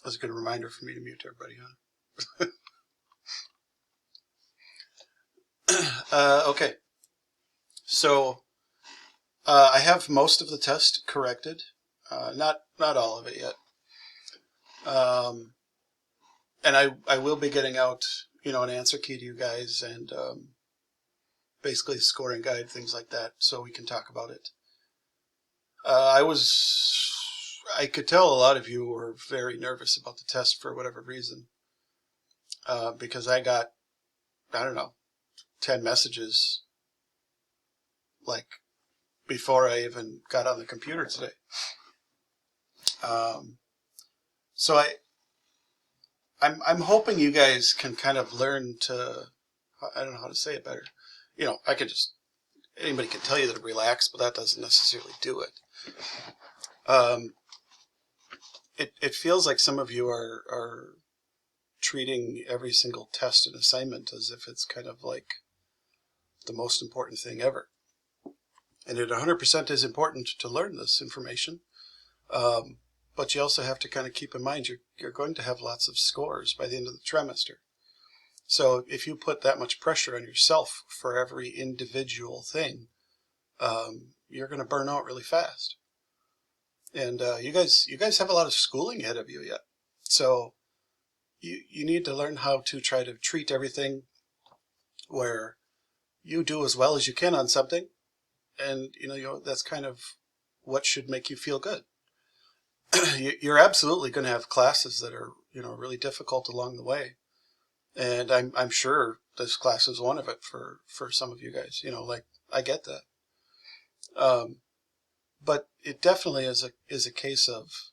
That's a good reminder for me to mute everybody, huh? Okay. So I have most of the test corrected. Not all of it yet. And I will be getting out, an answer key to you guys and basically a scoring guide, things like that, so we can talk about it. I could tell a lot of you were very nervous about the test for whatever reason, because I got, I don't know, 10 messages like before I even got on the computer today. So I'm hoping you guys can kind of learn to, I don't know how to say it better. Anybody can tell you to relax, but that doesn't necessarily do it. It feels like some of you are treating every single test and assignment as if it's kind of like the most important thing ever. And it 100% is important to learn this information. But you also have to kind of keep in mind you're going to have lots of scores by the end of the trimester. So if you put that much pressure on yourself for every individual thing, you're going to burn out really fast. And you guys have a lot of schooling ahead of you yet. So you need to learn how to try to treat everything where you do as well as you can on something, and that's kind of what should make you feel good. You're absolutely going to have classes that are really difficult along the way, and I'm sure this class is one of it for some of you guys. Like, I get that, but it definitely is a case of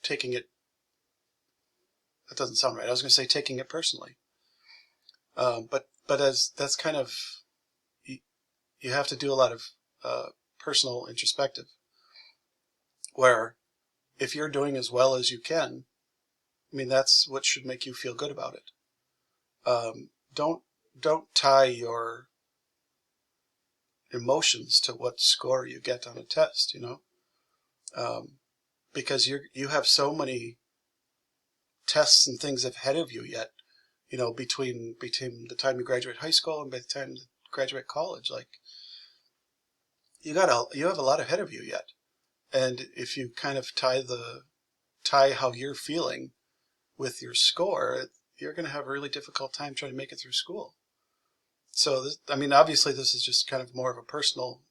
taking it. That doesn't sound right. I was going to say taking it personally, but as that's kind of, you have to do a lot of personal introspective, where if you're doing as well as you can, I mean, that's what should make you feel good about it. Don't tie your emotions to what score you get on a test, because you have so many tests and things ahead of you yet, between the time you graduate high school and by the time you graduate college. Like, you have a lot ahead of you yet. And if you kind of tie how you're feeling with your score, you're going to have a really difficult time trying to make it through school. So, obviously this is just kind of more of a personal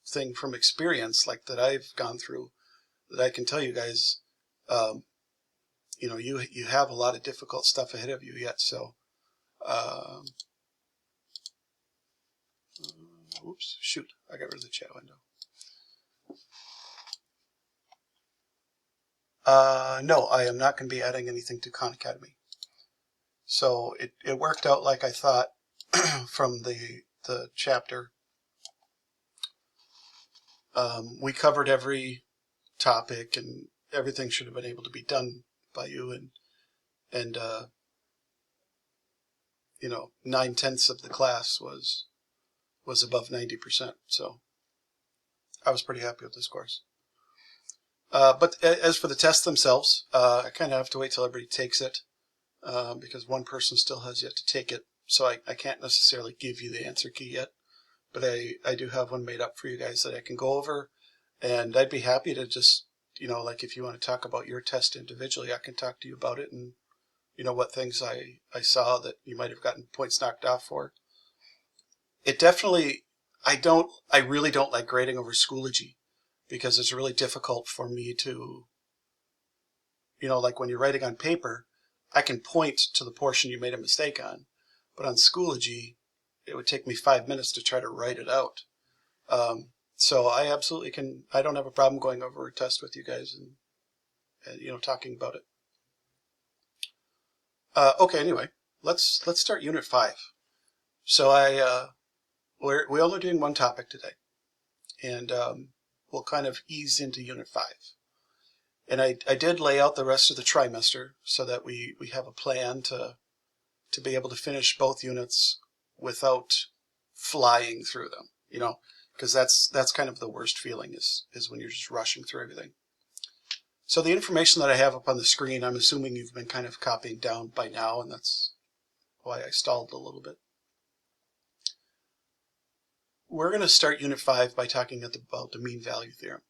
thing from experience, like that I've gone through, that I can tell you guys, you have a lot of difficult stuff ahead of you yet. So, oops, shoot, I got rid of the chat window. No, I am not going to be adding anything to Khan Academy. So it worked out like I thought from the chapter. We covered every topic, and everything should have been able to be done by you, and 9/10 of the class was above 90%. So I was pretty happy with this course. But as for the tests themselves, I kind of have to wait till everybody takes it, because one person still has yet to take it. So I can't necessarily give you the answer key yet, but I do have one made up for you guys that I can go over, and I'd be happy to just, like, if you want to talk about your test individually, I can talk to you about it, and what things I saw that you might have gotten points knocked off for. It definitely, I really don't like grading over Schoology, because it's really difficult for me to, like when you're writing on paper, I can point to the portion you made a mistake on, but on Schoology, it would take me 5 minutes to try to write it out. So I absolutely can. I don't have a problem going over a test with you guys and talking about it. Okay. Anyway, let's start Unit 5. So we're only doing one topic today, and we'll kind of ease into Unit 5. And I did lay out the rest of the trimester so that we have a plan to be able to finish both units without flying through them. because that's kind of the worst feeling is when you're just rushing through everything. So the information that I have up on the screen, I'm assuming you've been kind of copying down by now, and that's why I stalled a little bit. We're going to start Unit 5 by talking about the mean value theorem.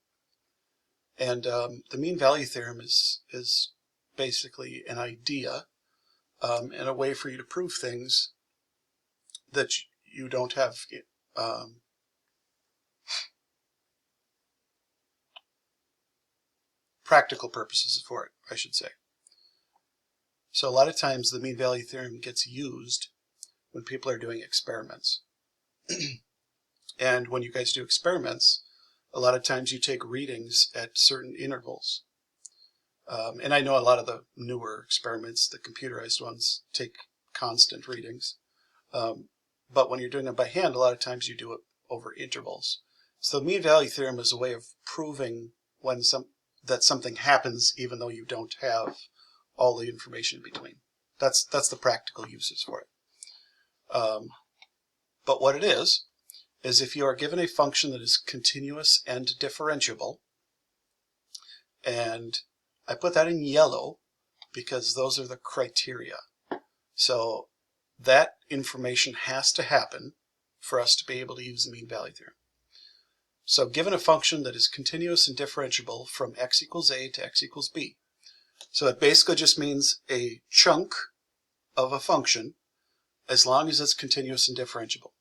And the mean value theorem is basically an idea and a way for you to prove things that you don't have practical purposes for it, I should say. So a lot of times the mean value theorem gets used when people are doing experiments. And when you guys do experiments, a lot of times you take readings at certain intervals. And I know a lot of the newer experiments, the computerized ones, take constant readings. But when you're doing it by hand, a lot of times you do it over intervals. So the mean value theorem is a way of proving that something happens even though you don't have all the information in between. That's the practical uses for it. But what it is if you are given a function that is continuous and differentiable, and I put that in yellow because those are the criteria. So that information has to happen for us to be able to use the mean value theorem. So given a function that is continuous and differentiable from x equals a to x equals b. So it basically just means a chunk of a function as long as it's continuous and differentiable.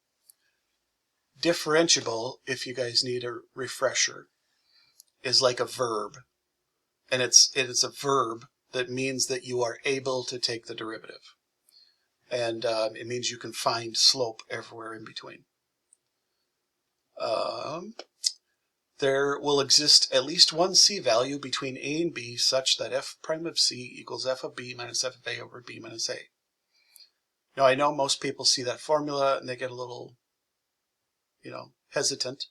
Differentiable, if you guys need a refresher, is like a verb. And it's a verb that means that you are able to take the derivative. And it means you can find slope everywhere in between. There will exist at least one c value between a and b such that f prime of c equals f of b minus f of a over b minus a. Now I know most people see that formula and they get a little, hesitant.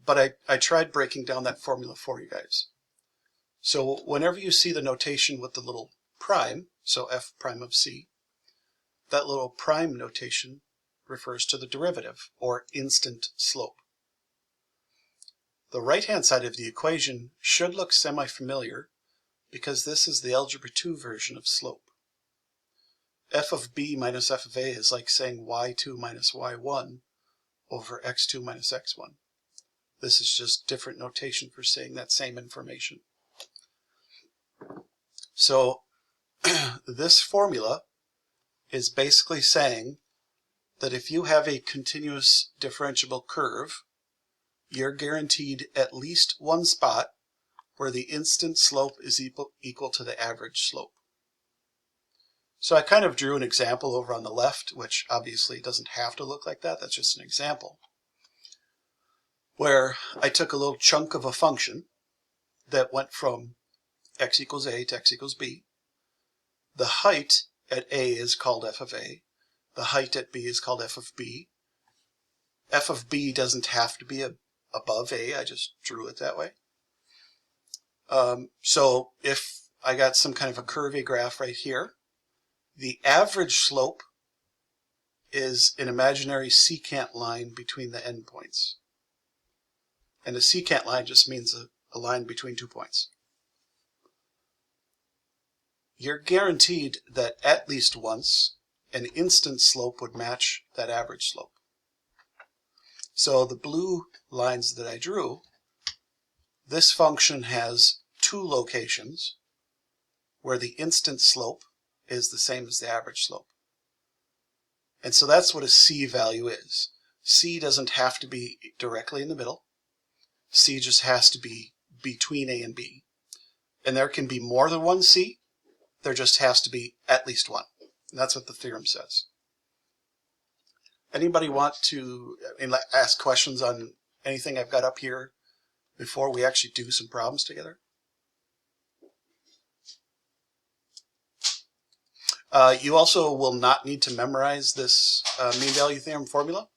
But I tried breaking down that formula for you guys. So whenever you see the notation with the little prime, so f prime of c, that little prime notation refers to the derivative, or instant slope. The right-hand side of the equation should look semi-familiar because this is the Algebra 2 version of slope. F of b minus f of a is like saying y2 minus y1 over x2 minus x1. This is just different notation for saying that same information. So this formula is basically saying that if you have a continuous differentiable curve, you're guaranteed at least one spot where the instant slope is equal to the average slope. So I kind of drew an example over on the left, which obviously doesn't have to look like that. That's just an example, where I took a little chunk of a function that went from x equals a to x equals b. The height at a is called f of a. The height at b is called f of b. F of b doesn't have to be above a, I just drew it that way. So if I got some kind of a curvy graph right here, the average slope is an imaginary secant line between the endpoints. And a secant line just means a line between 2 points. You're guaranteed that at least once an instant slope would match that average slope. So the blue lines that I drew, this function has two locations where the instant slope is the same as the average slope. And so that's what a C value is. C doesn't have to be directly in the middle. C just has to be between A and B. And there can be more than one C. There just has to be at least one. And that's what the theorem says. Anybody want to ask questions on anything I've got up here before we actually do some problems together? You also will not need to memorize this mean value theorem formula.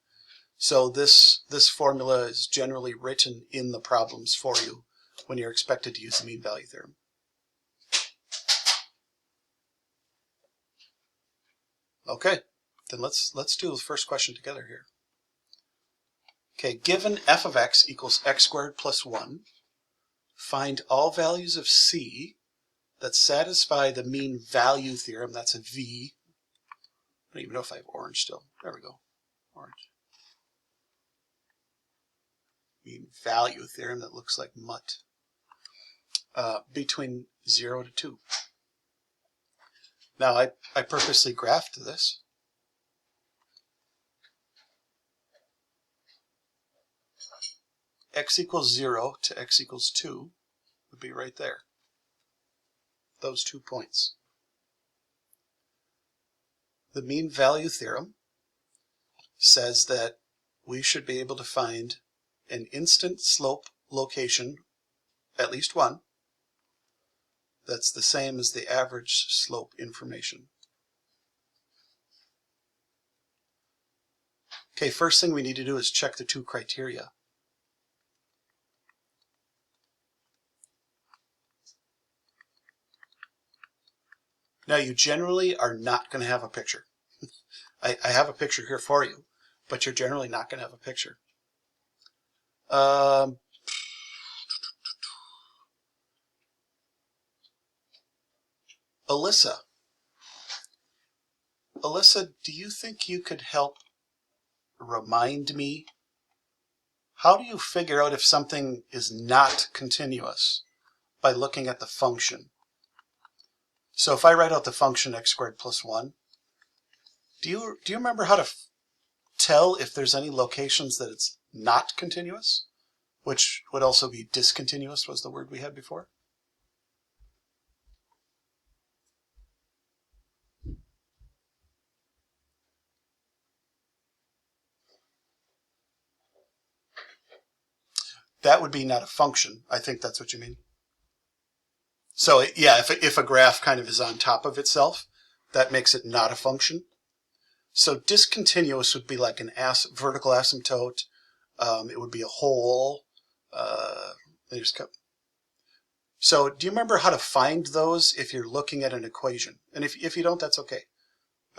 So this formula is generally written in the problems for you when you're expected to use the mean value theorem. Okay, then let's do the first question together here. Okay, given f of x equals x squared plus 1, find all values of c that satisfy the mean value theorem. That's a V. I don't even know if I have orange still. There we go. Orange. Mean value theorem that looks like mutt. Between 0 to 2. Now, I purposely graphed this. X equals 0 to x equals 2 would be right there. Those 2 points. The mean value theorem says that we should be able to find an instant slope location, at least one, that's the same as the average slope information. Okay, first thing we need to do is check the 2 criteria. Now, you generally are not going to have a picture. I have a picture here for you, but you're generally not going to have a picture. Alyssa, do you think you could help remind me? How do you figure out if something is not continuous by looking at the function? So if I write out the function x squared plus 1, do you remember how to tell if there's any locations that it's not continuous? Which would also be discontinuous, was the word we had before. That would be not a function. I think that's what you mean. So yeah, if a graph kind of is on top of itself, that makes it not a function. So discontinuous would be like an vertical asymptote. It would be a hole. So do you remember how to find those if you're looking at an equation? And if you don't, that's okay.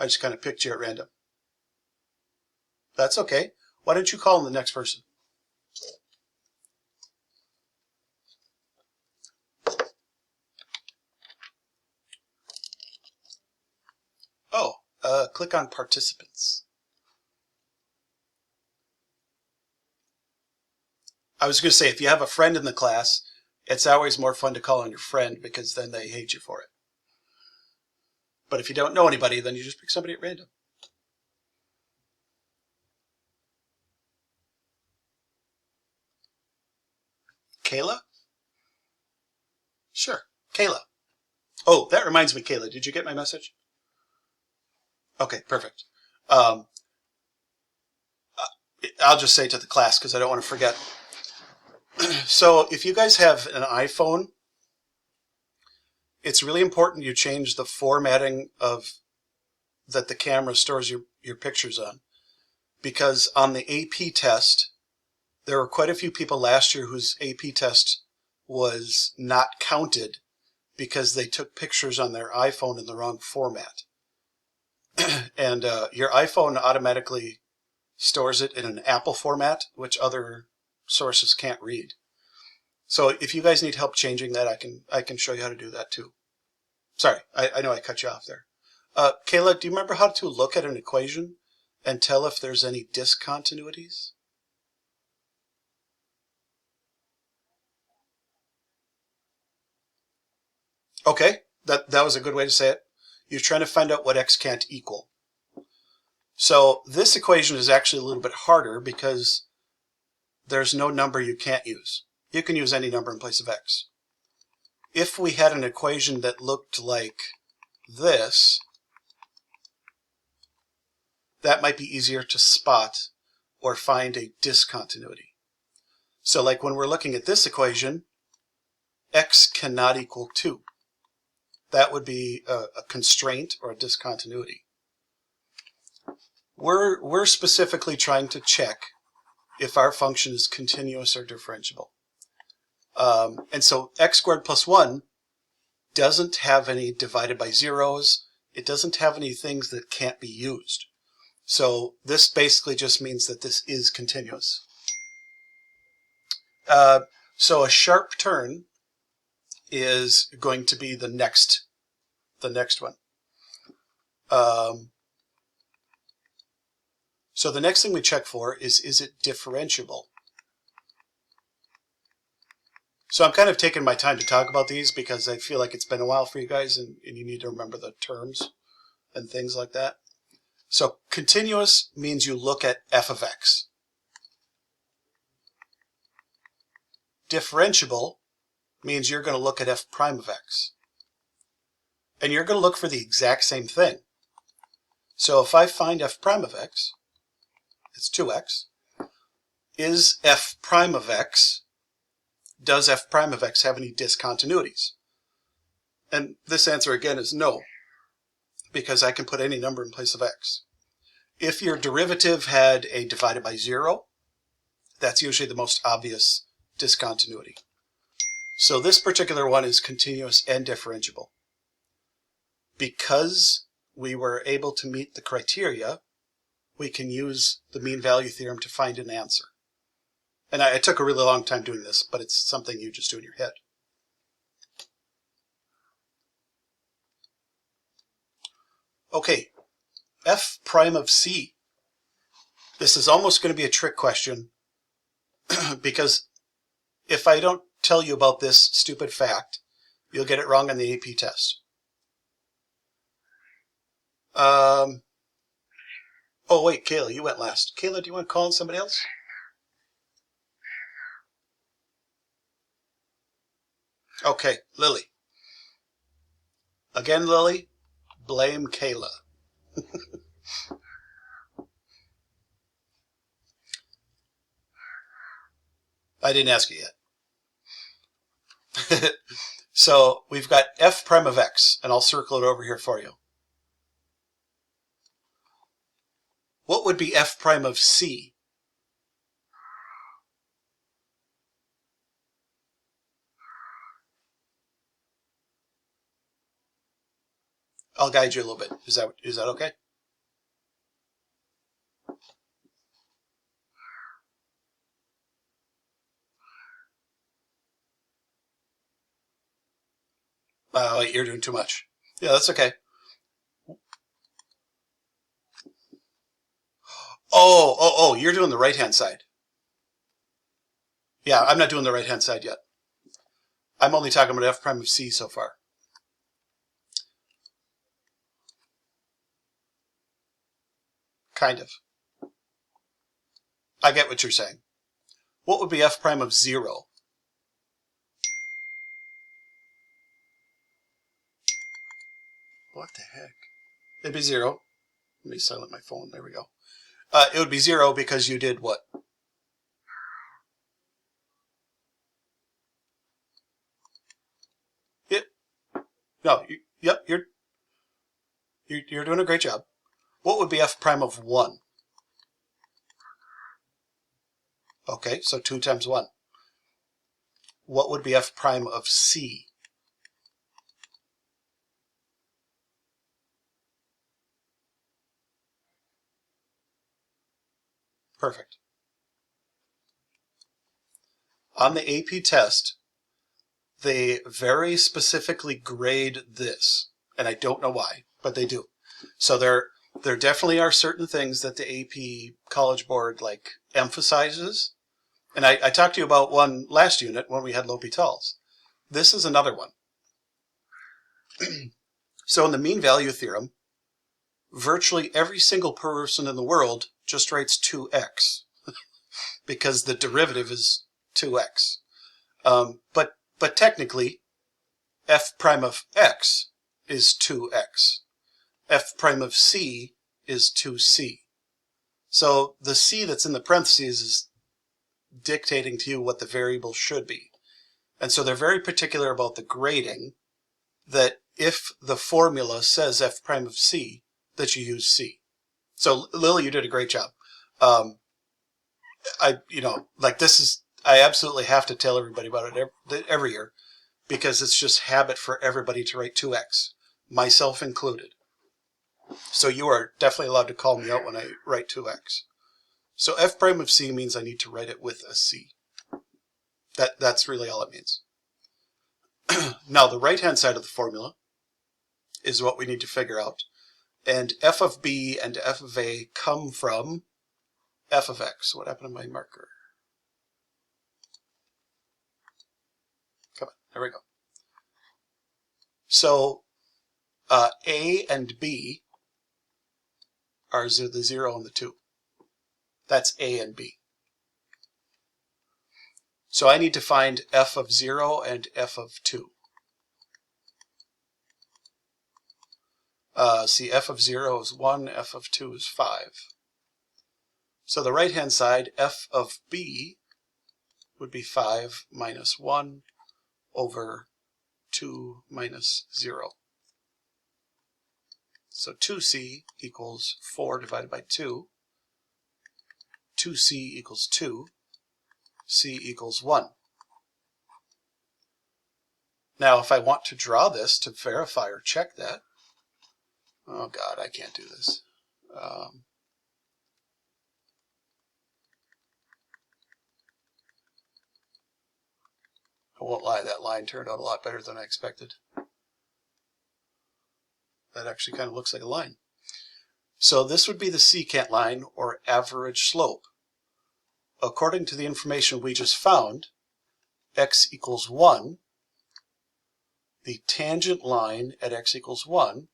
I just kind of picked you at random. That's okay. Why don't you call on the next person? Oh, click on participants. I was going to say, if you have a friend in the class, it's always more fun to call on your friend because then they hate you for it. But if you don't know anybody, then you just pick somebody at random. Kayla? Sure, Kayla. Oh, that reminds me, Kayla, did you get my message? Okay, perfect. I'll just say to the class because I don't want to forget. So if you guys have an iPhone, it's really important you change the formatting that the camera stores your pictures on. Because on the AP test, there were quite a few people last year whose AP test was not counted because they took pictures on their iPhone in the wrong format. And your iPhone automatically stores it in an Apple format, which other sources can't read. So if you guys need help changing that, I can show you how to do that too. Sorry, I know I cut you off there. Kayla, do you remember how to look at an equation and tell if there's any discontinuities? Okay, that was a good way to say it. You're trying to find out what x can't equal. So this equation is actually a little bit harder because there's no number you can't use. You can use any number in place of x. If we had an equation that looked like this, that might be easier to spot or find a discontinuity. So like when we're looking at this equation, x cannot equal 2. That would be a constraint or a discontinuity. We're specifically trying to check if our function is continuous or differentiable. And so x squared plus 1 doesn't have any divided by zeros. It doesn't have any things that can't be used. So this basically just means that this is continuous. So a sharp turn is going to be the next one. So the next thing we check for is it differentiable? So I'm kind of taking my time to talk about these because I feel like it's been a while for you guys and you need to remember the terms and things like that. So continuous means you look at f of x. Differentiable means you're going to look at f prime of x. And you're going to look for the exact same thing. So if I find f prime of x, it's 2x. Is f prime of x, does f prime of x have any discontinuities? And this answer again is no, because I can put any number in place of x. If your derivative had a divided by 0, that's usually the most obvious discontinuity. So this particular one is continuous and differentiable. Because we were able to meet the criteria, we can use the mean value theorem to find an answer. And I took a really long time doing this, but it's something you just do in your head. Okay, f prime of c. This is almost going to be a trick question because if I don't tell you about this stupid fact, you'll get it wrong on the AP test. Oh wait, Kayla, you went last. Kayla, do you want to call on somebody else? Okay, Lily. Again, Lily, blame Kayla. I didn't ask you yet. So we've got f prime of x, and I'll circle it over here for you. What would be f prime of c? I'll guide you a little bit. Is that okay? Wait, you're doing too much. Yeah, that's okay. Oh, you're doing the right-hand side. Yeah, I'm not doing the right-hand side yet. I'm only talking about f prime of c so far. Kind of. I get what you're saying. What would be f prime of 0? What the heck? It'd be 0. Let me silent my phone. There we go. It would be 0 because you did what? No. Yep. You're doing a great job. What would be f prime of 1? Okay, so 2 times 1. What would be f prime of c? Perfect. On the AP test, they very specifically grade this, and I don't know why, but they do. So there definitely are certain things that the AP College Board emphasizes, and I talked to you about one last unit when we had L'Hopital's. This is another one. So in the mean value theorem, virtually every single person in the world just writes 2x because the derivative is 2x. But technically, f prime of x is 2x. F prime of c is 2c. So the c that's in the parentheses is dictating to you what the variable should be. And so they're very particular about the grading, that if the formula says f prime of c, that you use c. So Lily, you did a great job. I absolutely have to tell everybody about it every year because it's just habit for everybody to write 2x, myself included. So you are definitely allowed to call me out when I write 2x. So f prime of c means I need to write it with a c. That's really all it means. Now, the right-hand side of the formula is what we need to figure out. And f of b and f of a come from f of x. What happened to my marker? Come on, there we go. So a and b are the 0 and the 2. That's a and b. So I need to find f of 0 and f of 2. See, f of 0 is 1, f of 2 is 5. So the right-hand side, f of b, would be 5 minus 1 over 2 minus 0. So 2c equals 4 divided by 2. 2c equals 2. C equals 1. Now, if I want to draw this to verify or check that, oh God, I can't do this. I won't lie, that line turned out a lot better than I expected. That actually kind of looks like a line. So this would be the secant line, or average slope. According to the information we just found, x equals 1, the tangent line at x equals 1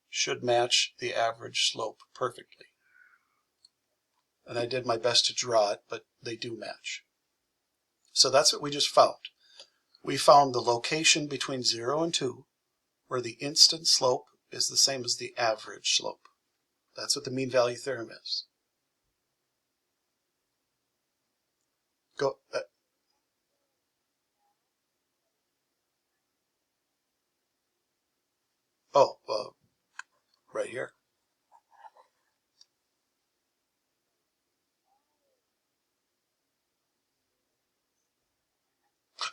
should match the average slope perfectly. And I did my best to draw it, but they do match. So that's what we just found. We found the location between 0 and 2 where the instant slope is the same as the average slope. That's what the mean value theorem is. Go. Right here.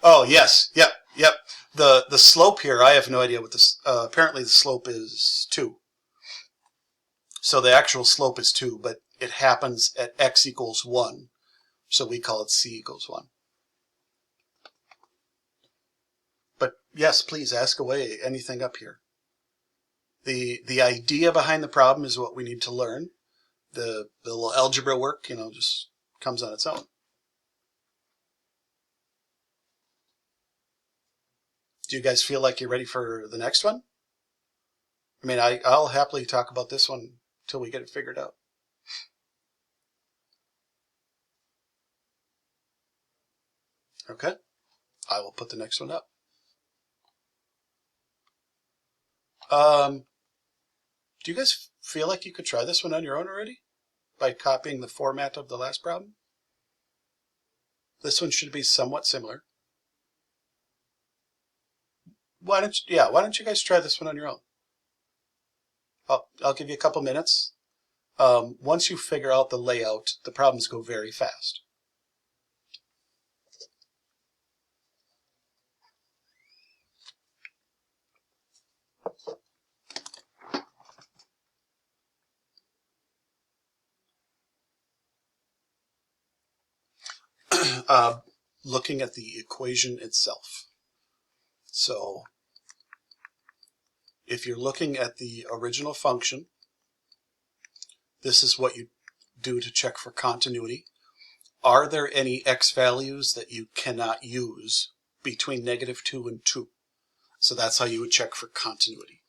Oh, yes. Yep. Yep. The slope here, I have no idea what this, apparently the slope is 2. So the actual slope is 2, but it happens at x equals 1. So we call it c equals 1. But yes, please ask away anything up here. The idea behind the problem is what we need to learn. The little algebra work, just comes on its own. Do you guys feel like you're ready for the next one? I mean, I'll happily talk about this one till we get it figured out. Okay, I will put the next one up. Do you guys feel like you could try this one on your own already by copying the format of the last problem? This one should be somewhat similar. Why don't you guys try this one on your own? I'll give you a couple minutes. Once you figure out the layout, the problems go very fast. Looking at the equation itself. So if you're looking at the original function, this is what you do to check for continuity. Are there any x values that you cannot use between -2 and 2? So that's how you would check for continuity.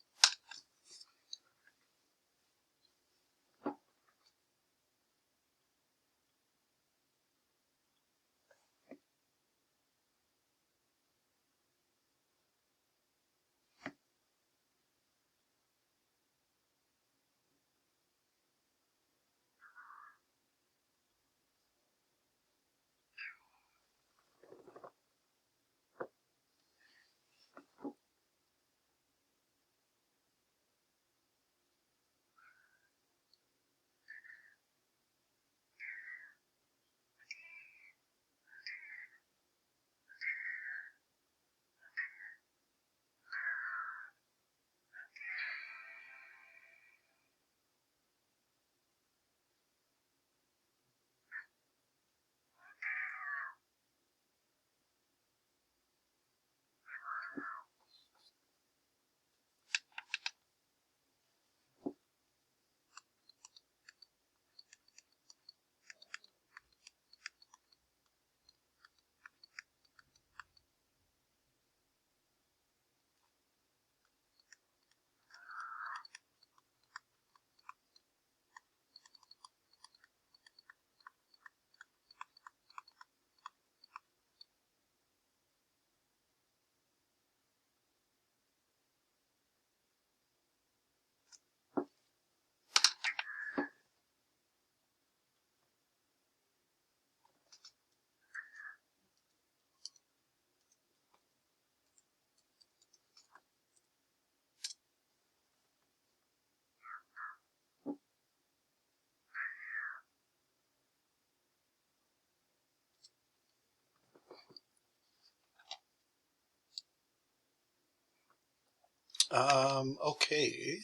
Okay.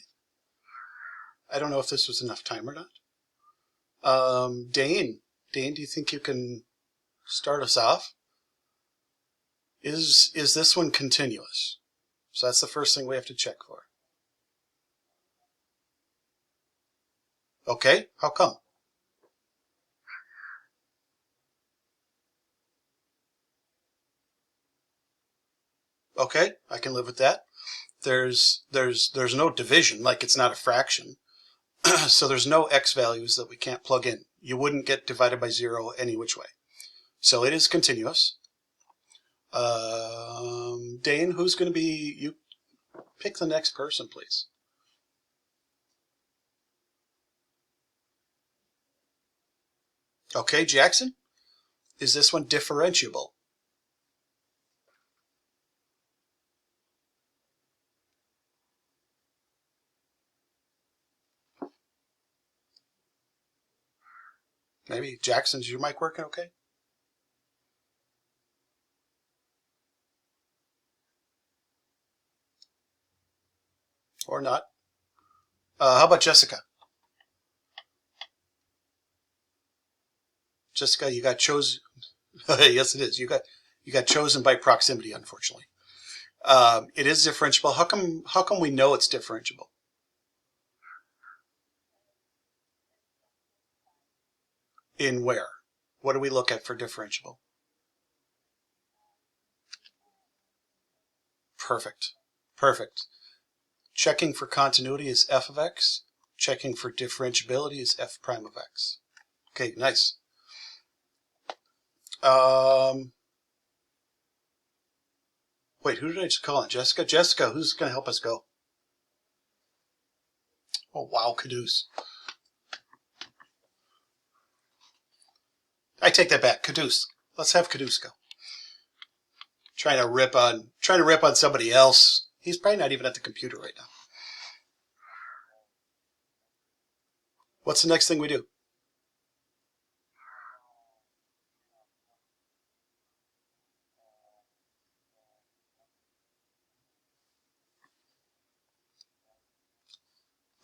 I don't know if this was enough time or not. Dane, do you think you can start us off? Is this one continuous? So that's the first thing we have to check for. Okay, how come? Okay, I can live with that. There's no division, like it's not a fraction. So there's no x values that we can't plug in. You wouldn't get divided by 0 any which way. So it is continuous. Dane, who's going to be, you pick the next person, please. Okay, Jackson, is this one differentiable? Maybe Jackson's your mic working okay? Or not? How about Jessica? Jessica, you got chosen. Yes, it is. You got chosen by proximity, unfortunately. It is differentiable. How come we know it's differentiable? In where? What do we look at for differentiable? Perfect. Perfect. Checking for continuity is f of x. Checking for differentiability is f prime of x. Okay, nice. Wait, who did I just call on? Jessica? Jessica, who's going to help us go? Oh, wow, Caduce. I take that back. Caduce. Let's have Caduce go. Trying to rip on somebody else. He's probably not even at the computer right now. What's the next thing we do?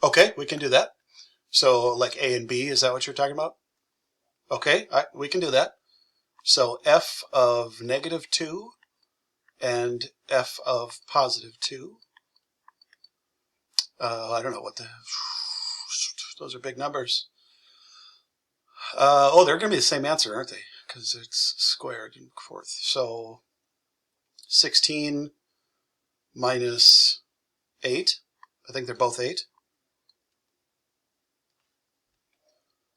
Okay, we can do that. So like A and B, is that what you're talking about? Okay, we can do that. So f of -2 and f of +2. I don't know what those are big numbers. Oh, they're going to be the same answer, aren't they? Because it's squared in fourth. So 16 minus 8. I think they're both 8.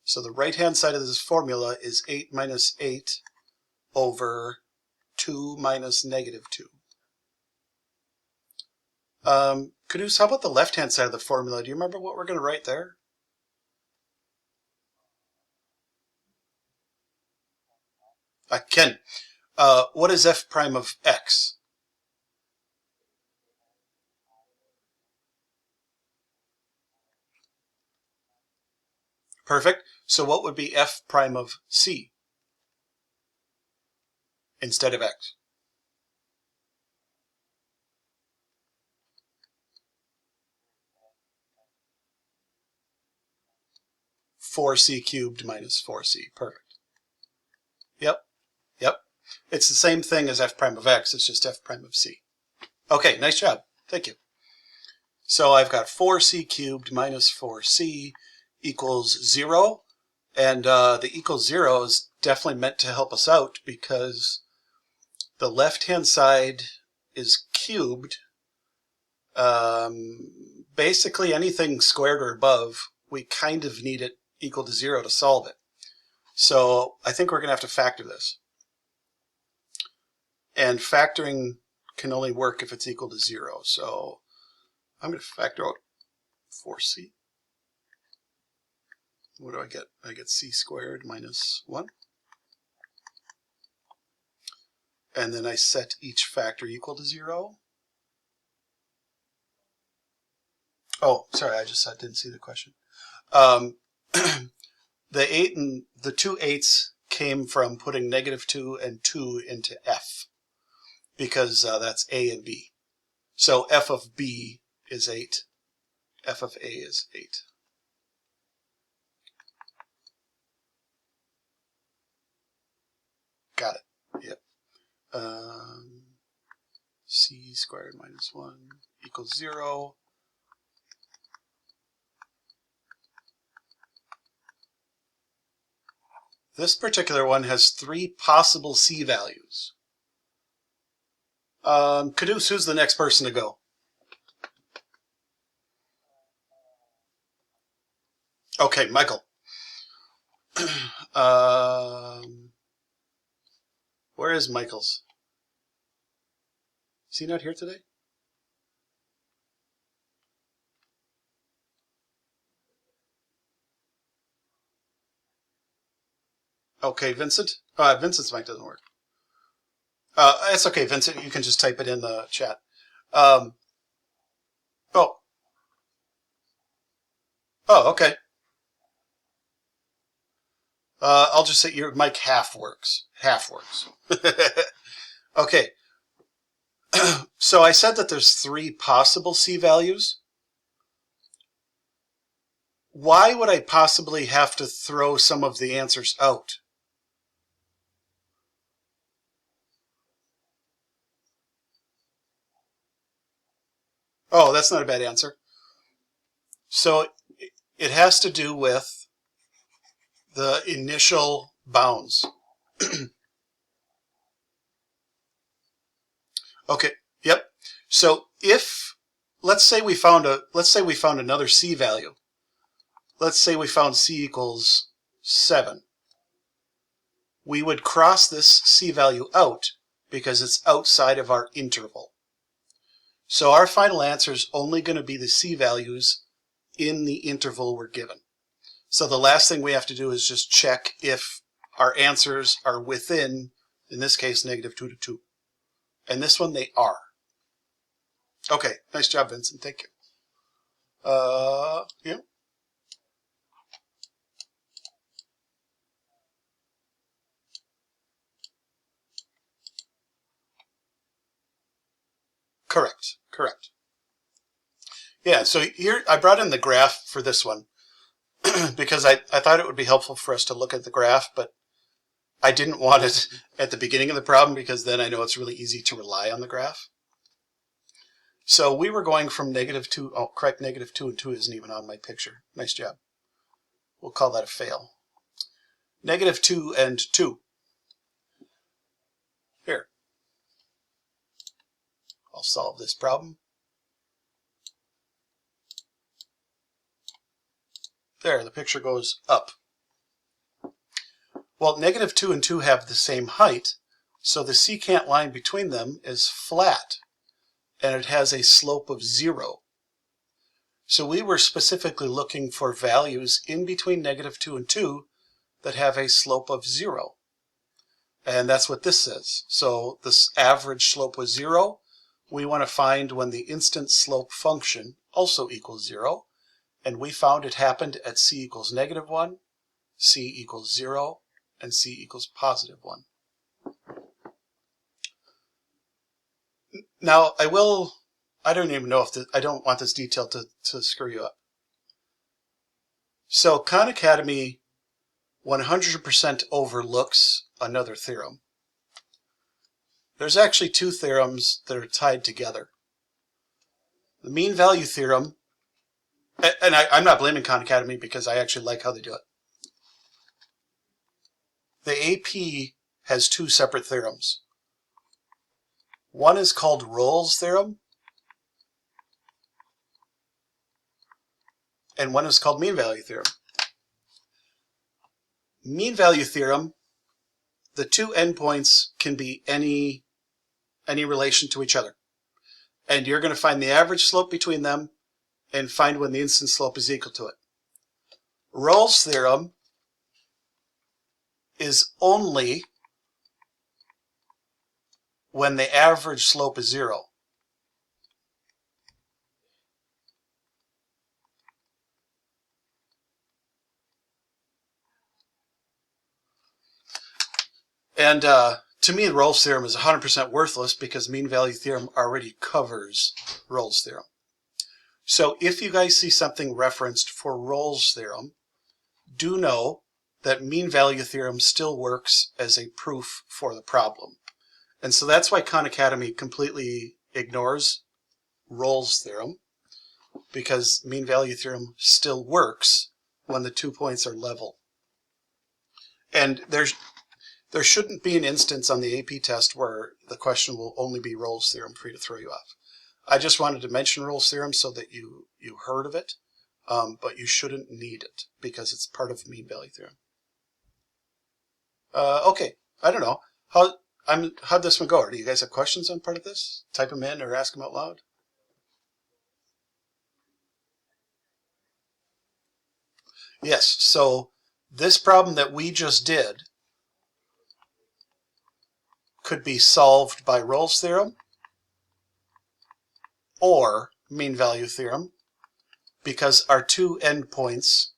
So the right-hand side of this formula is 8 minus 8 over 2 minus -2. Caduce, how about the left-hand side of the formula? Do you remember what we're going to write there? Ken, what is f prime of x? Perfect. So what would be f prime of c instead of x? 4c cubed minus 4c. Perfect. Yep. Yep. It's the same thing as f prime of x. It's just f prime of c. Okay, nice job. Thank you. So I've got 4c cubed minus 4c equals 0. And the equals 0 is definitely meant to help us out because the left-hand side is cubed. Basically, anything squared or above, we kind of need it equal to 0 to solve it. So I think we're going to have to factor this. And factoring can only work if it's equal to 0. So I'm going to factor out 4c. What do I get? I get c squared minus 1. And then I set each factor equal to 0. Oh, sorry, I didn't see the question. The 8 and the 2 8s came from putting -2 and 2 into f because that's a and b. So f of b is 8. F of A is 8. Got it. Yep. C squared minus 1 equals 0. This particular one has 3 possible C values. Caduce, who's the next person to go? Okay, Michael. Where is Michael's? Is he not here today? Okay, Vincent. Vincent's mic doesn't work. It's okay, Vincent. You can just type it in the chat. Oh. Oh, okay. I'll just say your mic half works. Half works. Okay. So I said that there's 3 possible C values. Why would I possibly have to throw some of the answers out? Oh, that's not a bad answer. So it has to do with the initial bounds. Okay. Yep. So if let's say we found another C value. Let's say we found C equals 7. We would cross this C value out because it's outside of our interval. So our final answer is only going to be the C values in the interval we're given. So the last thing we have to do is just check if our answers are within, in this case, -2 to 2. And this one, they are. Okay, nice job, Vincent. Thank you. Yeah. Correct. Correct. Yeah, so here I brought in the graph for this one because I thought it would be helpful for us to look at the graph, but I didn't want it at the beginning of the problem because then I know it's really easy to rely on the graph. So we were going from -2, oh, correct, -2 and 2 isn't even on my picture. Nice job. We'll call that a fail. -2 and 2. Here. I'll solve this problem. There, the picture goes up. Well, -2 and 2 have the same height, so the secant line between them is flat, and it has a slope of 0. So we were specifically looking for values in between -2 and 2 that have a slope of 0. And that's what this says. So this average slope was 0. We want to find when the instant slope function also equals 0. And we found it happened at C equals -1, C equals 0, and C equals +1. Now, I don't even know if I don't want this detail to screw you up. So Khan Academy 100% overlooks another theorem. There's actually 2 theorems that are tied together. The mean value theorem, and I'm not blaming Khan Academy because I actually like how they do it. The AP has 2 separate theorems. One is called Rolle's theorem, and one is called mean value theorem. Mean value theorem, the 2 endpoints can be any relation to each other. And you're going to find the average slope between them and find when the instant slope is equal to it. Rolle's theorem is only when the average slope is 0. And to me, Rolle's theorem is 100% worthless because mean value theorem already covers Rolle's theorem. So if you guys see something referenced for Rolle's theorem, do know that mean value theorem still works as a proof for the problem. And so that's why Khan Academy completely ignores Rolle's theorem, because mean value theorem still works when the 2 points are level. And there shouldn't be an instance on the AP test where the question will only be Rolle's theorem for you to throw you off. I just wanted to mention Rolle's theorem so that you heard of it, but you shouldn't need it because it's part of mean value theorem. Okay, I don't know. How'd this one go? Do you guys have questions on part of this? Type them in or ask them out loud. Yes, so this problem that we just did could be solved by Rolle's theorem or mean value theorem because our two endpoints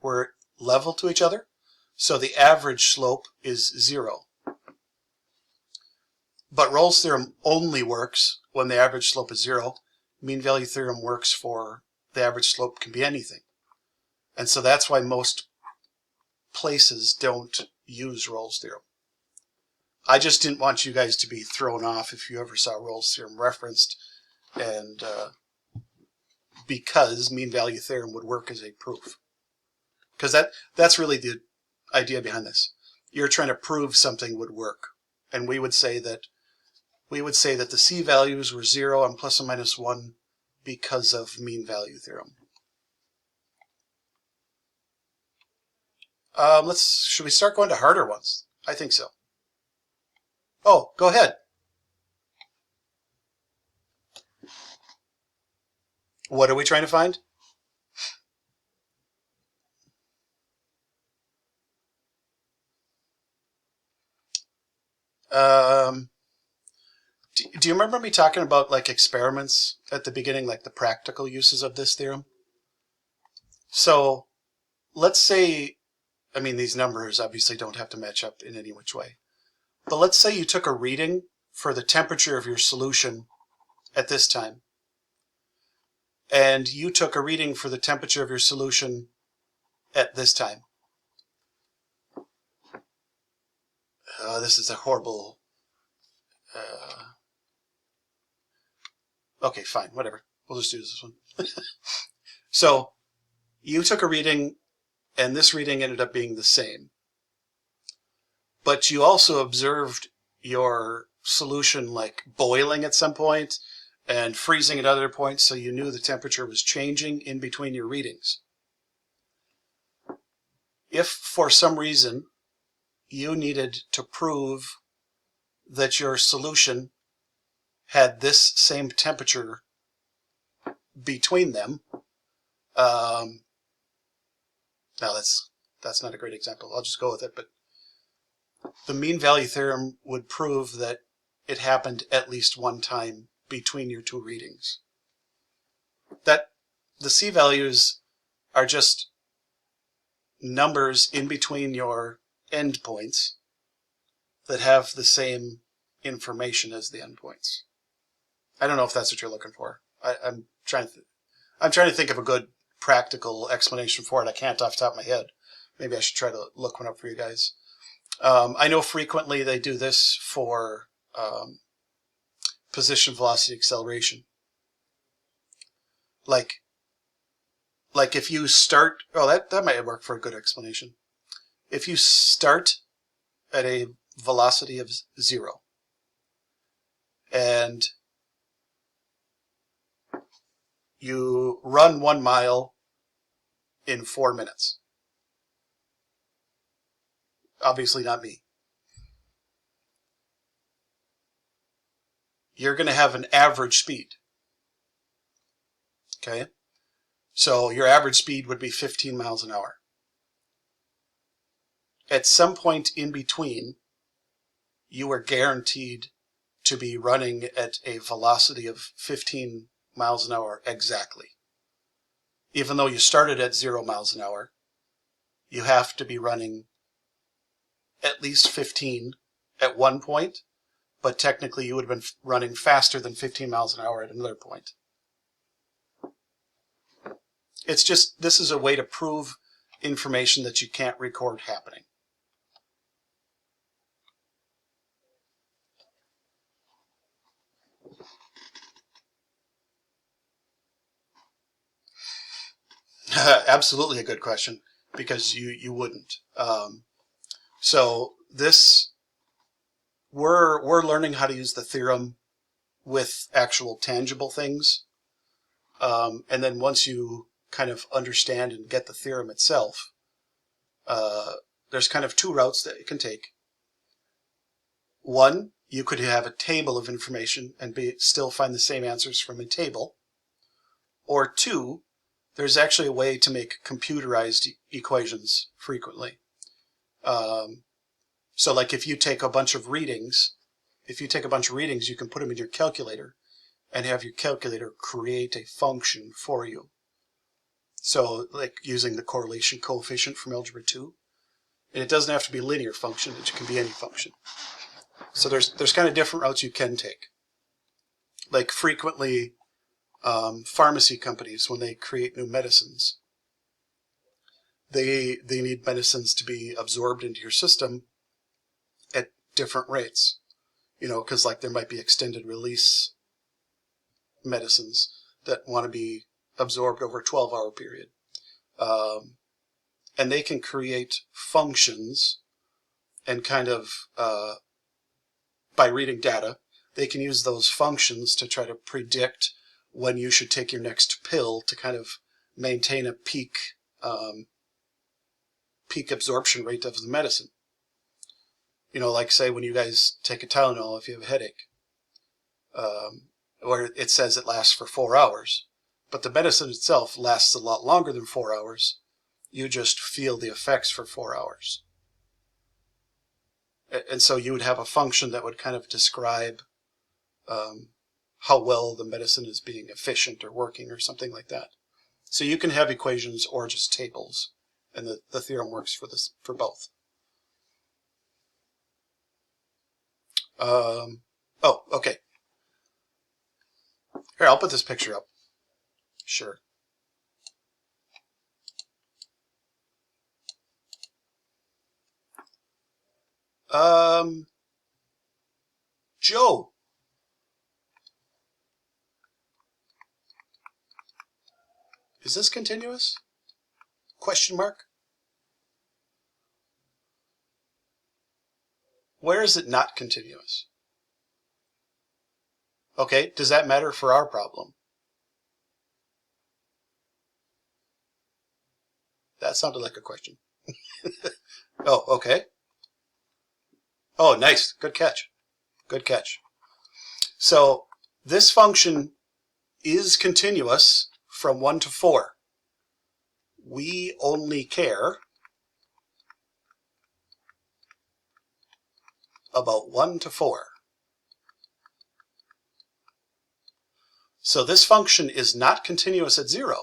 were level to each other, so the average slope is 0. But Rolle's theorem only works when the average slope is 0. Mean value theorem works for the average slope can be anything. And so that's why most places don't use Rolle's theorem. I just didn't want you guys to be thrown off if you ever saw Rolle's theorem referenced, and because mean value theorem would work as a proof. Because that's really the idea behind this. You're trying to prove something would work. And we would say that the C values were 0 and plus or minus 1 because of mean value theorem. Should we start going to harder ones? I think so. Oh, go ahead. What are we trying to find? Do you remember me talking about like experiments at the beginning, like the practical uses of this theorem? So let's say, I mean, these numbers obviously don't have to match up in any which way, but let's say you took a reading for the temperature of your solution at this time, and you took a reading for the temperature of your solution at this time. This is a horrible... okay, fine, whatever. We'll just do this one. So you took a reading, and this reading ended up being the same. But you also observed your solution like boiling at some point and freezing at other points, so you knew the temperature was changing in between your readings. If for some reason you needed to prove that your solution had this same temperature between them, now that's not a great example. I'll just go with it, but the mean value theorem would prove that it happened at least one time between your two readings. That the C values are just numbers in between your endpoints that have the same information as the endpoints. I don't know if that's what you're looking for. I'm trying to think of a good practical explanation for it. I can't off the top of my head. Maybe I should try to look one up for you guys. I know frequently they do this for position, velocity, acceleration. Like if you start, that might work for a good explanation. If you start at a velocity of 0 and you run 1 mile in 4 minutes. Obviously not me. You're going to have an average speed. Okay? So your average speed would be 15 miles an hour. At some point in between, you are guaranteed to be running at a velocity of 15 miles an hour exactly. Even though you started at 0 miles an hour, you have to be running at least 15 at one point, but technically you would have been running faster than 15 miles an hour at another point. It's just, this is a way to prove information that you can't record happening. Absolutely a good question, because you wouldn't. So this, we're learning how to use the theorem with actual tangible things. And then once you kind of understand and get the theorem itself, there's kind of two routes that you can take. One, you could have a table of information and still find the same answers from a table. Or two, there's actually a way to make computerized equations frequently. So like if you take a bunch of readings, you can put them in your calculator and have your calculator create a function for you. So like using the correlation coefficient from Algebra 2. And it doesn't have to be a linear function, it can be any function. So there's kind of different routes you can take. Like frequently, pharmacy companies, when they create new medicines, they need medicines to be absorbed into your system at different rates. You know, because like there might be extended release medicines that want to be absorbed over a 12-hour period. And they can create functions and kind of, by reading data, they can use those functions to try to predict when you should take your next pill to kind of maintain a peak absorption rate of the medicine. You know, like say when you guys take a Tylenol if you have a headache, where it says it lasts for 4 hours, but the medicine itself lasts a lot longer than 4 hours. You just feel the effects for 4 hours. And so you would have a function that would kind of describe how well the medicine is being efficient or working or something like that. So you can have equations or just tables, and the theorem works for both. Oh, okay. Here, I'll put this picture up. Sure. Joe. Is this continuous? Question mark? Where is it not continuous? Okay, does that matter for our problem? That sounded like a question. Oh, okay. Oh, nice. Good catch. Good catch. So this function is continuous from 1 to 4. We only care about 1 to 4. So this function is not continuous at 0.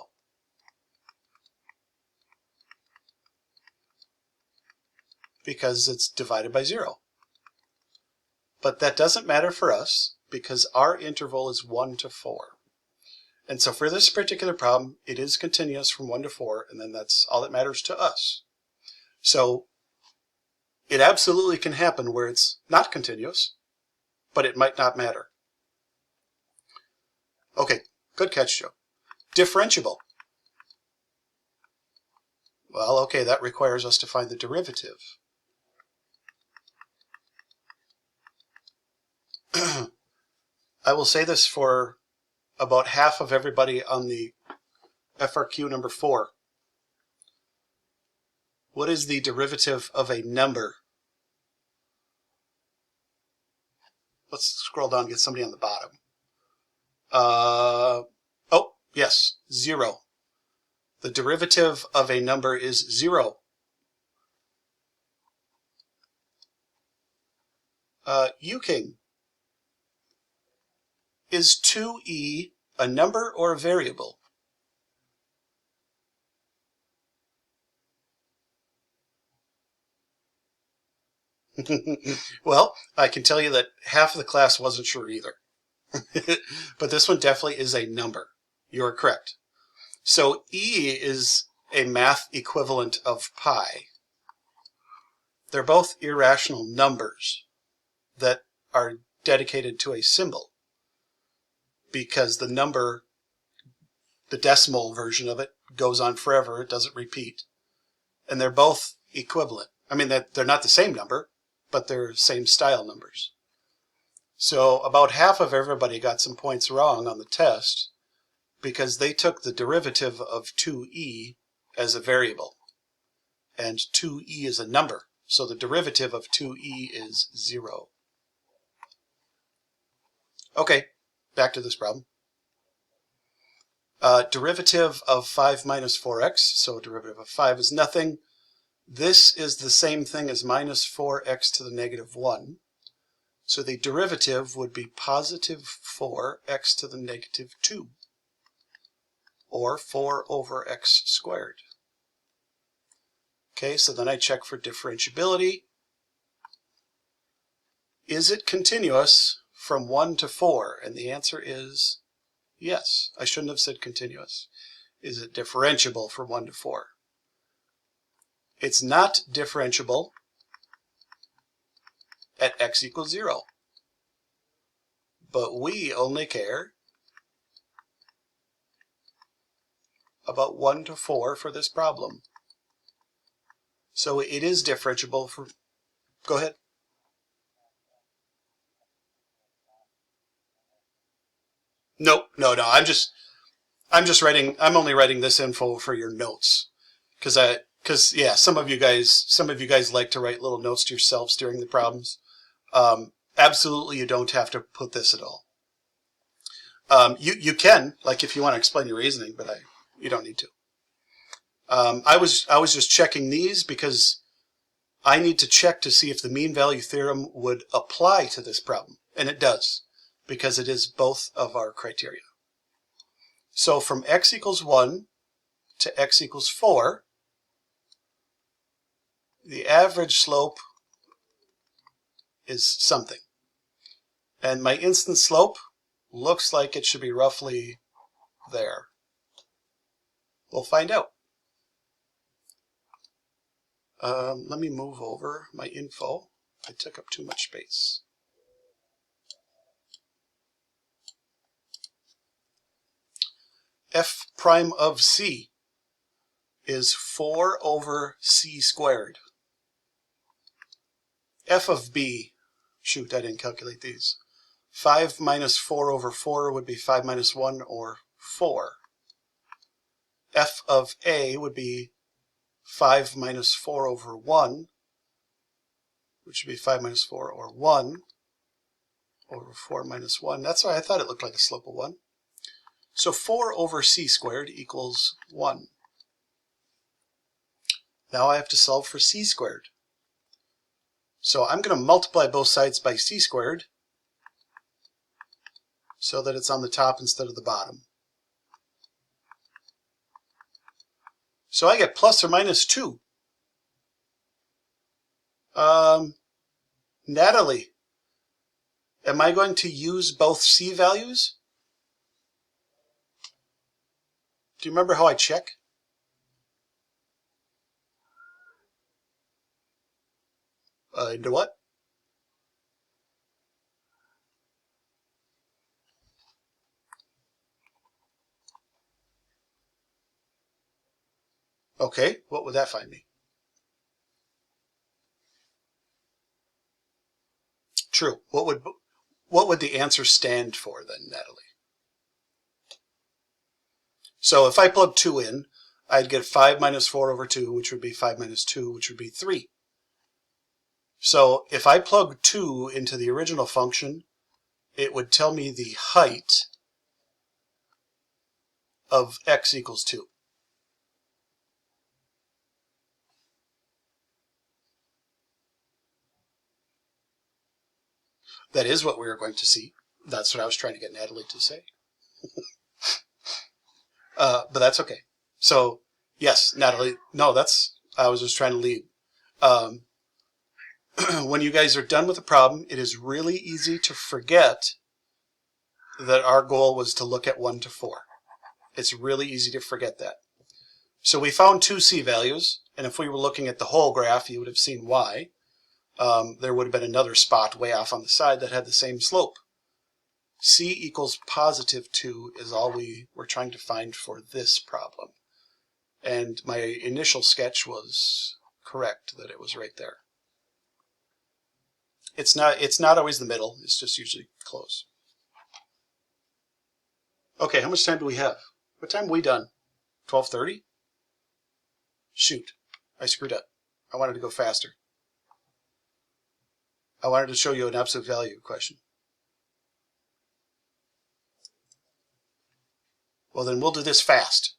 Because it's divided by 0. But that doesn't matter for us because our interval is 1 to 4. And so for this particular problem, it is continuous from 1 to 4, and then that's all that matters to us. So it absolutely can happen where it's not continuous, but it might not matter. Okay, good catch, Joe. Differentiable. Well, okay, that requires us to find the derivative. I will say this for about half of everybody on the FRQ number 4. What is the derivative of a number? Let's scroll down and get somebody on the bottom. Oh, yes, 0. The derivative of a number is 0. Euking. Is 2e a number or a variable? Well, I can tell you that half of the class wasn't sure either. But this one definitely is a number. You're correct. So e is a math equivalent of pi. They're both irrational numbers that are dedicated to a symbol because the number, the decimal version of it, goes on forever. It doesn't repeat. And they're both equivalent. I mean, they're not the same number, but they're same style numbers. So about half of everybody got some points wrong on the test because they took the derivative of 2e as a variable. And 2e is a number. So the derivative of 2e is 0. Okay, back to this problem. Derivative of 5 minus 4x, so derivative of 5 is nothing. This is the same thing as minus 4x to the negative 1. So the derivative would be positive 4x to the negative 2, or 4 over x squared. Okay, so then I check for differentiability. Is it continuous from 1 to 4? And the answer is yes. I shouldn't have said continuous. Is it differentiable from 1 to 4? It's not differentiable at x equals 0. But we only care about 1 to 4 for this problem. So it is differentiable for... Go ahead. No. I'm only writing this info for your notes. Because yeah, some of you guys like to write little notes to yourselves during the problems. Absolutely, you don't have to put this at all. You can, like if you want to explain your reasoning, but you don't need to. I was just checking these because I need to check to see if the mean value theorem would apply to this problem, and it does, because it is both of our criteria. So from x equals 1 to x equals 4, the average slope is something. And my instant slope looks like it should be roughly there. We'll find out. Let me move over my info. I took up too much space. F prime of c is 4 over c squared. F of b, shoot, I didn't calculate these. 5 minus 4 over 4 would be 5 minus 1, or 4. F of a would be 5 minus 4 over 1, which would be 5 minus 4, or 1, over 4 minus 1. That's why I thought it looked like a slope of 1. So 4 over c squared equals 1. Now I have to solve for c squared. So I'm going to multiply both sides by c squared so that it's on the top instead of the bottom. So I get plus or minus 2. Natalie, am I going to use both c values? Do you remember how I check? Into what? Okay, what would that find me? True. What would the answer stand for then, Natalie? So if I plug 2 in, I'd get 5 minus 4 over 2, which would be 5 minus 2, which would be 3. So if I plug 2 into the original function, it would tell me the height of x equals 2. That is what we are going to see. That's what I was trying to get Natalie to say. But that's okay. So, yes, Natalie, no, I was just trying to lead. When you guys are done with the problem, it is really easy to forget that our goal was to look at 1 to 4. It's really easy to forget that. So we found two C values, and if we were looking at the whole graph, you would have seen Y. There would have been another spot way off on the side that had the same slope. C equals positive 2 is all we were trying to find for this problem. And my initial sketch was correct that it was right there. It's not always the middle, it's just usually close. Okay, how much time do we have? What time are we done? 12:30? Shoot, I screwed up. I wanted to go faster. I wanted to show you an absolute value question. Well, then we'll do this fast.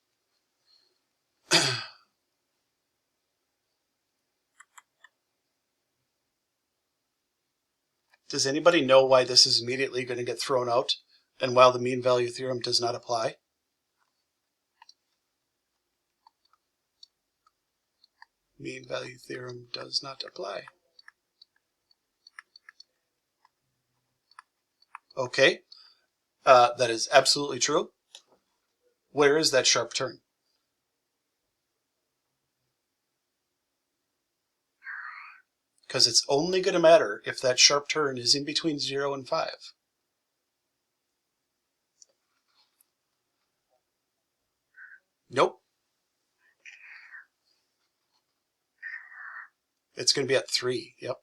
Does anybody know why this is immediately going to get thrown out and why the mean value theorem does not apply? Mean value theorem does not apply. Okay, that is absolutely true. Where is that sharp turn? Because it's only going to matter if that sharp turn is in between 0 and 5. Nope. It's going to be at 3. Yep.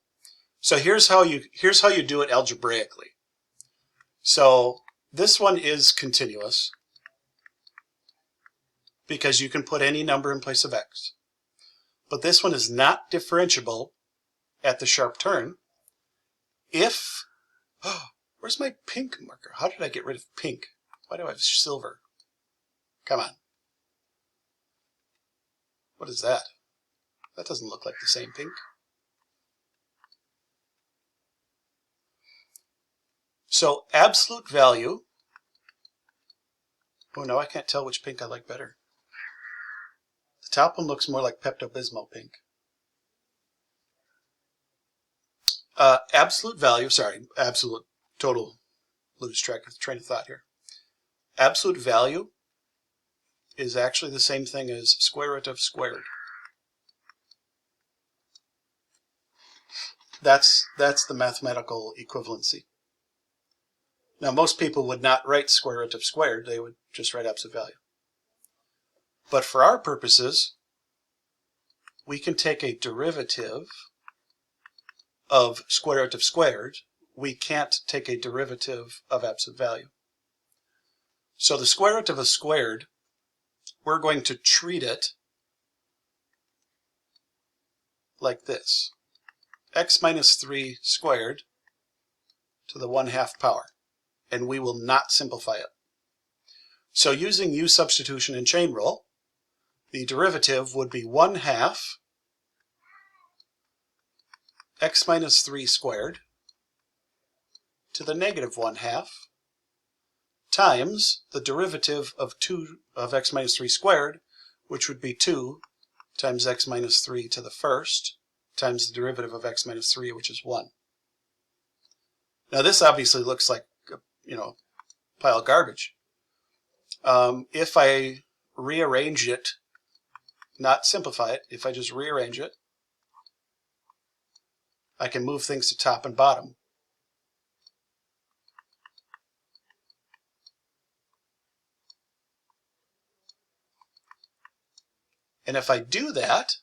So here's how you do it algebraically. So this one is continuous because you can put any number in place of x. But this one is not differentiable at the sharp turn if, where's my pink marker? How did I get rid of pink? Why do I have silver? Come on. What is that? That doesn't look like the same pink. So absolute value, oh no, I can't tell which pink I like better. The top one looks more like Pepto-Bismol pink. Absolute value, absolute total, lose track of the train of thought here. Absolute value is actually the same thing as square root of squared. That's the mathematical equivalency. Now most people would not write square root of squared, they would just write absolute value. But for our purposes, we can take a derivative of square root of squared. We can't take a derivative of absolute value. So the square root of a squared, we're going to treat it like this. X minus 3 squared to the 1/2 power. And we will not simplify it. So using U substitution and chain rule, the derivative would be 1/2 x minus 3 squared to the negative 1/2 times the derivative of x minus 3 squared, which would be 2 times x minus 3 to the first times the derivative of x minus 3, which is 1. Now this obviously looks like a pile of garbage. If I rearrange it, not simplify it, if I just rearrange it, I can move things to top and bottom. And if I do that,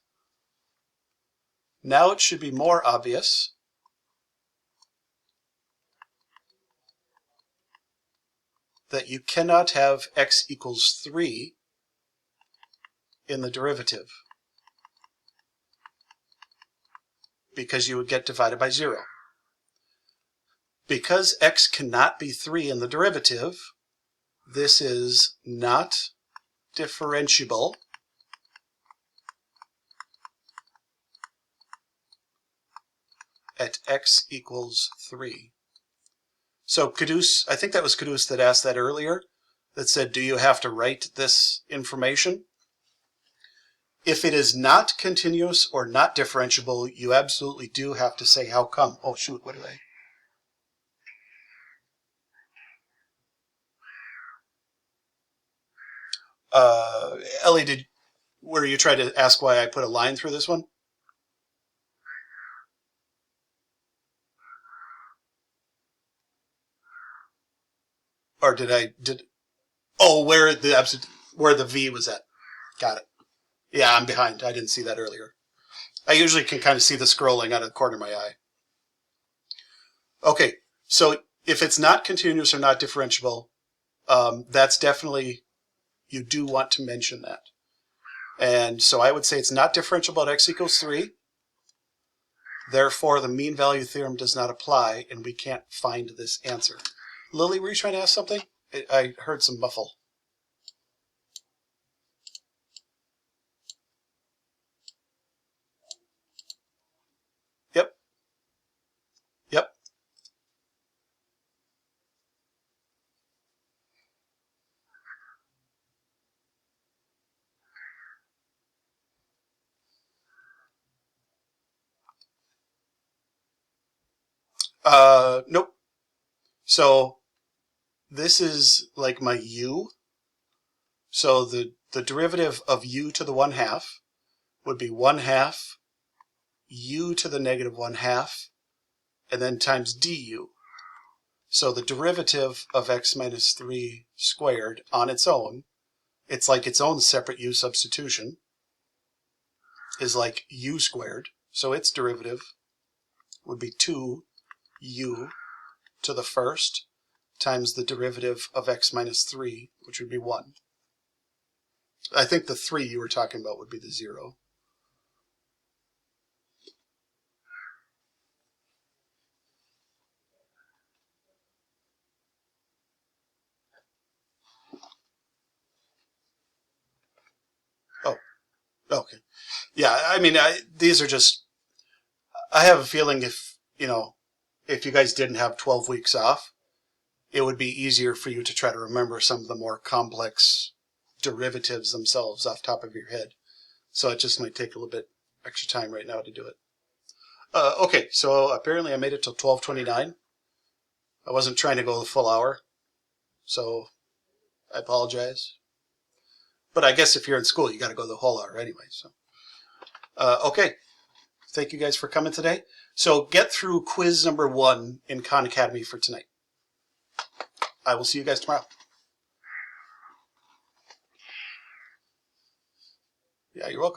now it should be more obvious that you cannot have x equals 3 in the derivative, because you would get divided by 0. Because x cannot be 3 in the derivative, this is not differentiable at x equals 3. So Caduce, I think that was Caduce that asked that earlier, that said, do you have to write this information? If it is not continuous or not differentiable, you absolutely do have to say how come. Oh shoot, what did I? Ellie, were you trying to ask why I put a line through this one? Or oh, where the V was at. Got it. Yeah, I'm behind. I didn't see that earlier. I usually can kind of see the scrolling out of the corner of my eye. Okay, so if it's not continuous or not differentiable, that's definitely, you do want to mention that. And so I would say it's not differentiable at x equals 3. Therefore, the mean value theorem does not apply, and we can't find this answer. Lily, were you trying to ask something? I heard some muffle. Yep. Yep. Nope. So this is like my u. So the derivative of u to the 1/2 would be 1/2 u to the negative 1/2, and then times du. So the derivative of x minus 3 squared on its own, it's like its own separate u substitution, is like u squared. So its derivative would be 2u to the first times the derivative of x minus 3, which would be 1. I think the 3 you were talking about would be the 0. Oh, okay. Yeah, I mean, these are just, I have a feeling if you guys didn't have 12 weeks off, it would be easier for you to try to remember some of the more complex derivatives themselves off the top of your head. So it just might take a little bit extra time right now to do it. Okay, so apparently I made it till 12:29. I wasn't trying to go the full hour, so I apologize. But I guess if you're in school, you got to go the whole hour anyway. So, okay. Thank you guys for coming today. So get through quiz number 1 in Khan Academy for tonight. I will see you guys tomorrow. Yeah, you're welcome.